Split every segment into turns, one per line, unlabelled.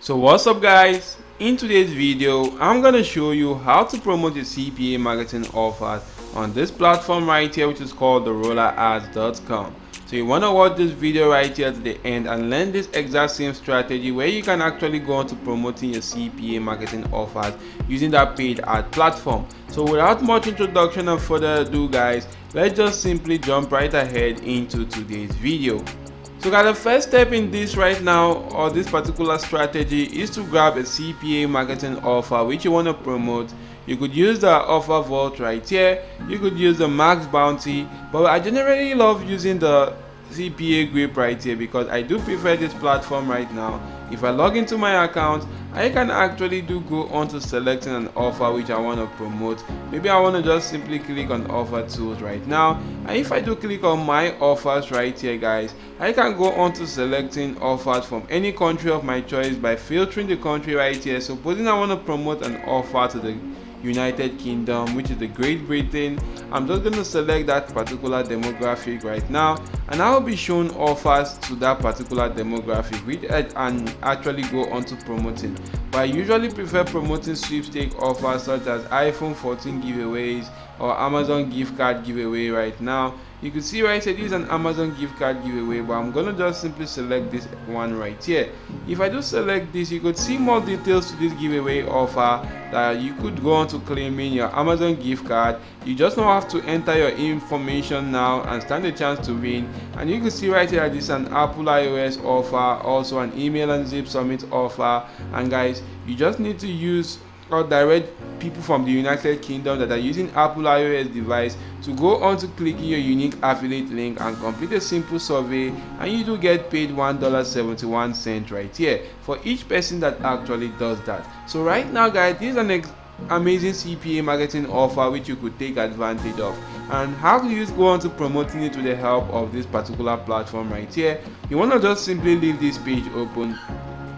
So what's up guys, in today's video I'm gonna show you how to promote your CPA marketing offers on this platform right here, which is called the Rollerads.com. So you want to watch this video right here to the end and learn this exact same strategy where you can actually go on to promoting your CPA marketing offers using that paid ad platform. So without much introduction and further ado guys, let's just simply jump right ahead into today's video. So guys, the first step in this right now, or this particular strategy, is to grab a CPA marketing offer which you want to promote. You could use the offer vault right here, you could use the max bounty, but I generally love using the CPA grip right here because I do prefer this platform right now. If I log into my account, I can actually go on to selecting an offer which I want to promote. Maybe I want to just simply click on offer tools right now, and if I do click on my offers right here guys, I can go on to selecting offers from any country of my choice by filtering the country right here. Supposing I want to promote an offer to the United Kingdom, which is the Great Britain, I'm just going to select that particular demographic right now, and I'll be shown offers to that particular demographic which and actually go on to promoting. But I usually prefer promoting sweepstake offers such as iPhone 14 giveaways or Amazon gift card giveaway right now. You can see right here, this is an Amazon gift card giveaway, but I'm gonna just simply select this one right here. If I do select this, you could see more details to this giveaway offer that you could go on to claiming your Amazon gift card. You just now have to enter your information now and stand a chance to win. And you can see right here, this is an Apple iOS offer, also an email and zip summit offer. And guys, you just need to use or direct people from the United Kingdom that are using Apple iOS device to go on to clicking your unique affiliate link and complete a simple survey, and you do get paid $1.71 right here for each person that actually does that. So right now guys, this is an amazing CPA marketing offer which you could take advantage of. And how do you go on to promoting it with the help of this particular platform right here? You want to just simply leave this page open,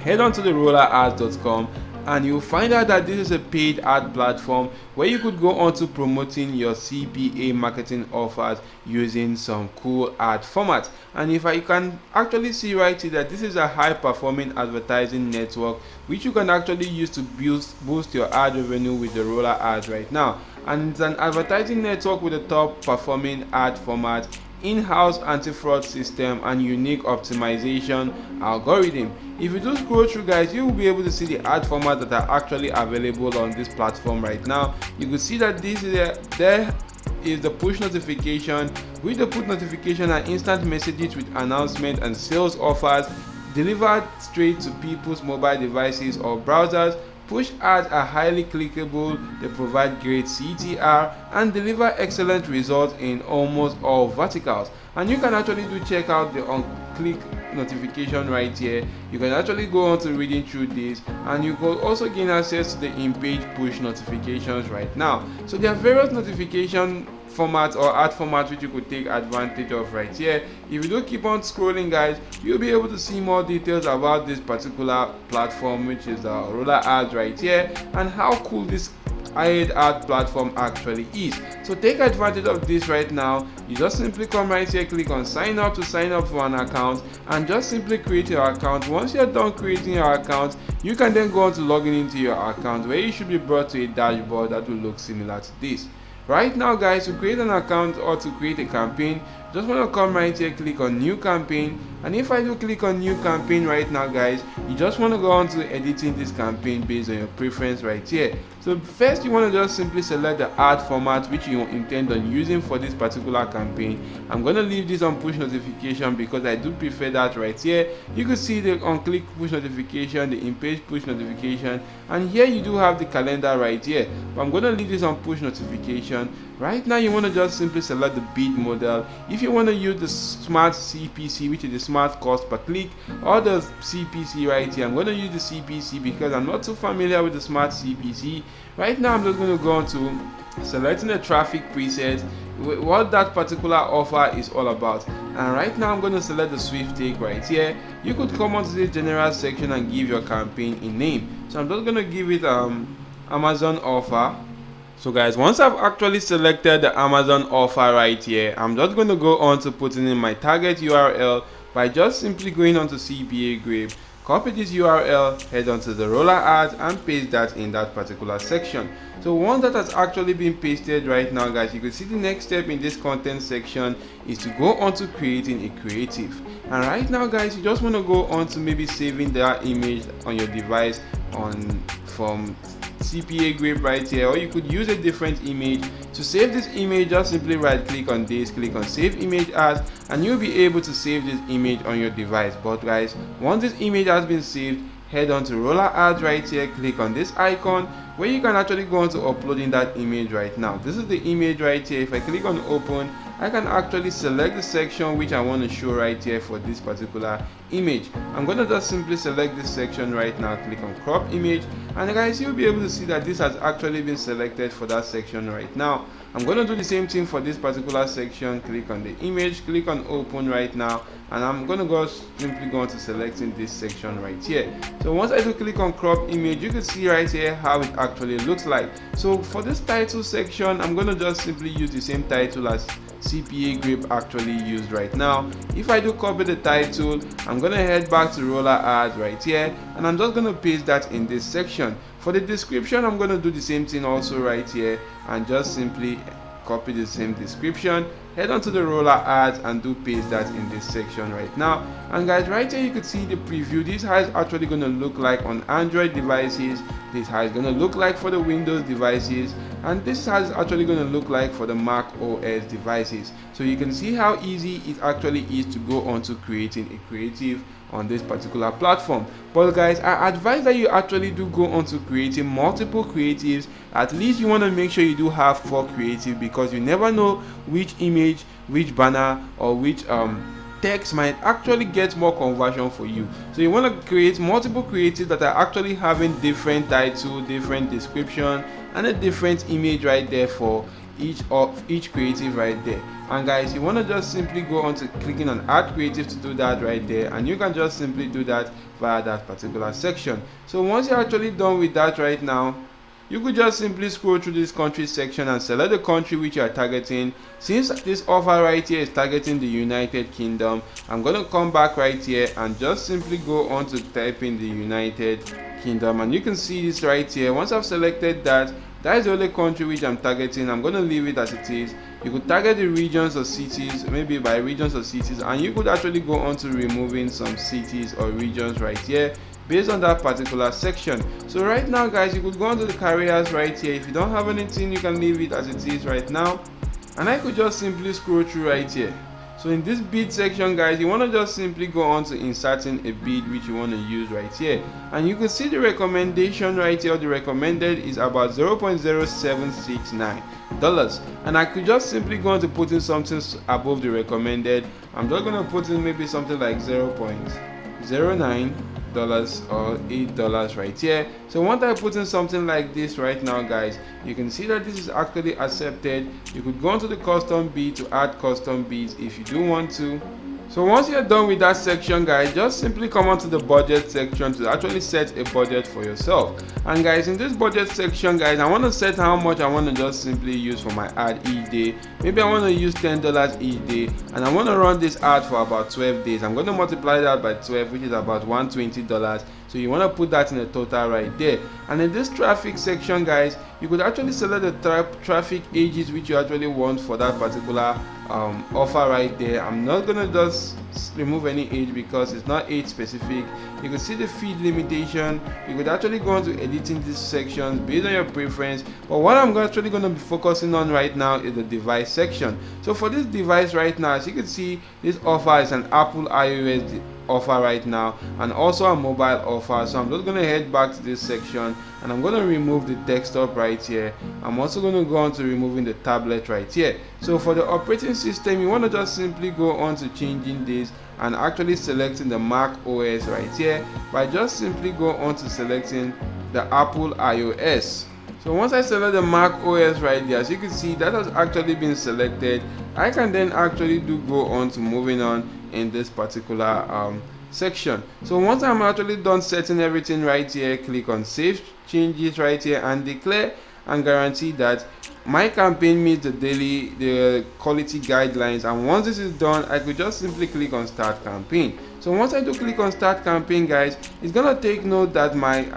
head on to the Rollerads.com, and you'll find out that this is a paid ad platform where you could go on to promoting your CPA marketing offers using some cool ad formats. And if I can actually see right here that this is a high performing advertising network which you can actually use to boost your ad revenue with the Rollerads right now. And it's an advertising network with a top performing ad format, in-house anti-fraud system, and unique optimization algorithm. If you do scroll through guys, you will be able to see the ad formats that are actually available on this platform right now. You can see that this is there is the push notification. With the push notification and instant messages with announcement and sales offers delivered straight to people's mobile devices or browsers. Push ads are highly clickable, they provide great CTR and deliver excellent results in almost all verticals. And you can actually check out the on-click notification right here. You can actually go on to reading through this, and you can also gain access to the in-page push notifications right now. So there are various notification formats or ad formats which you could take advantage of right here. If you do keep on scrolling guys, you'll be able to see more details about this particular platform, which is the Rollerads right here, and how cool this ad platform actually is. So take advantage of this right now. You just simply come right here, click on sign up to sign up for an account, and just simply create your account. Once you're done creating your account, you can then go on to log into your account, where you should be brought to a dashboard that will look similar to this. Right now guys, to create an account or to create a campaign, just want to come right here, click on new campaign, and if I do click on new campaign right now guys, you just want to go on to editing this campaign based on your preference right here. So first you want to just simply select the ad format which you intend on using for this particular campaign. I'm going to leave this on push notification because I do prefer that right here. You can see the on click push notification, the in-page push notification, and here you do have the calendar right here, but I'm going to leave this on push notification. Right now you want to just simply select the bid model. If you want to use the smart CPC, which is the smart cost per click, or the CPC right here, I'm going to use the CPC because I'm not too familiar with the smart CPC. Right now I'm just going to go on to selecting the traffic preset, what that particular offer is all about. And right now I'm going to select the sweepstake right here. You could come onto this general section and give your campaign a name. So I'm just going to give it Amazon offer. So guys, once I've actually selected the Amazon offer right here, I'm just going to go on to putting in my target URL by just simply going on to CPA Grip, copy this URL, head on to the Rollerads and paste that in that particular section. So once that has actually been pasted right now, guys, you can see the next step in this content section is to go on to creating a creative. And right now, guys, you just want to go on to maybe saving that image on your device from CPA Grape right here, or you could use a different image. To save this image, just simply right click on this, click on save image as, and you'll be able to save this image on your device. But guys, once this image has been saved, head on to Rollerads right here, click on this icon where you can actually go on to uploading that image right now. This is the image right here. If I click on open, I can actually select the section which I want to show right here for this particular image. I'm going to just simply select this section right now, click on crop image, and guys, you'll be able to see that this has actually been selected for that section right now. I'm going to do the same thing for this particular section. Click on the image, click on open right now, and I'm going to simply go on to selecting this section right here. So once I do click on crop image, you can see right here how it actually looks like. So for this title section, I'm going to just simply use the same title as CPA Grape actually used right now. If I do copy the title, I'm going to head back to Rollerads right here, and I'm just going to paste that in this section. For the description, I'm going to do the same thing also right here, and just simply copy the same description, head on to the Rollerads and do paste that in this section right now. And guys, right here you could see the preview. This is how it's actually going to look like on Android devices, this is how it's going to look like for the Windows devices, and this is how it's actually going to look like for the Mac OS devices. So you can see how easy it actually is to go on to creating a creative on this particular platform. But guys, I advise that you actually do go on to creating multiple creatives. At least you want to make sure you do have 4 creative, because you never know which image, which banner, or which text might actually get more conversion for you. So you want to create multiple creatives that are actually having different title, different description, and a different image right there for each creative right there. And guys, you want to just simply go on to clicking on add creative to do that right there, and you can just simply do that via that particular section. So once you're actually done with that right now, you could just simply scroll through this country section and select the country which you are targeting. Since this offer right here is targeting the United Kingdom, I'm going to come back right here and just simply go on to type in the United Kingdom, and you can see this right here. Once I've selected that, that is the only country which I'm targeting. I'm going to leave it as it is. You could target the regions or cities, maybe by regions or cities, and you could actually go on to removing some cities or regions right here based on that particular section. So right now guys, you could go on to the careers right here. If you don't have anything, you can leave it as it is right now, and I could just simply scroll through right here. So in this bid section guys, you want to just simply go on to inserting a bid which you want to use right here, and you can see the recommendation right here. The recommended is about $0.0769, and I could just simply go on to put in something above the recommended. I'm just going to put in maybe something like $0.09 or $8 right here. So once I put in something like this right now guys, you can see that this is actually accepted. You could go onto the custom bid to add custom bids if you do want to. So once you're done with that section guys, just simply come onto the budget section to actually set a budget for yourself. And guys, in this budget section guys, I want to set how much I want to just simply use for my ad each day. Maybe I want to use $10 each day, and I want to run this ad for about 12 days. I'm going to multiply that by 12, which is about $120. So you want to put that in a total right there. And in this traffic section guys, you could actually select the traffic ages which you actually want for that particular offer right there. I'm not gonna just remove any age because it's not age specific. You can see the feed limitation. You could actually go on to editing these sections based on your preference, but what I'm actually going to be focusing on right now is the device section. So for this device right now, as you can see, this offer is an Apple iOS offer right now, and also a mobile offer. So I'm just going to head back to this section, and I'm going to remove the desktop right here. I'm also going to go on to removing the tablet right here. So for the operating system, you want to just simply go on to changing this and actually selecting the Mac OS right here by just simply go on to selecting the Apple iOS. So once I select the Mac OS right there, as you can see, that has actually been selected. I can then actually go on to moving on in this particular section. So once I'm actually done setting everything right here, click on save changes right here and declare and guarantee that my campaign meets the quality guidelines. And once this is done, I could just simply click on start campaign. So So once I do click on start campaign, guys, it's gonna take note that my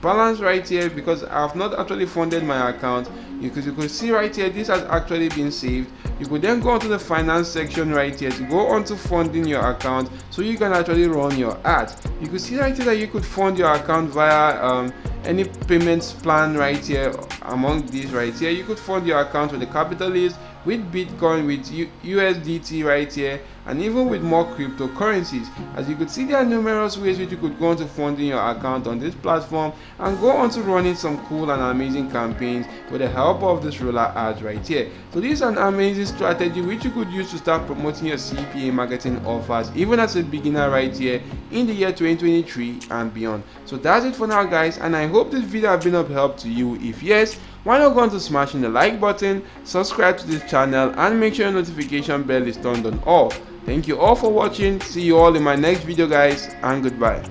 balance right here, because I have not actually funded my account. You could see right here, this has actually been saved. You could then go onto the finance section right here to go onto funding your account, so you can actually run your ads. You could see right here that you could fund your account via any payments plan right here. Among these right here, you could fund your account with the capitalist, with Bitcoin, with USDT right here, and even with more cryptocurrencies. As you could see, there are numerous ways which you could go into funding your account on this platform and go on to running some cool and amazing campaigns with the help of this Rollerads right here. So this is an amazing strategy which you could use to start promoting your CPA marketing offers even as a beginner right here in the year 2023 and beyond. So that's it for now, guys, and I hope this video has been of help to you. If yes, why not go on to smashing the like button, subscribe to this channel, and make sure your notification bell is turned on all. Thank you all for watching. See you all in my next video, guys, and goodbye.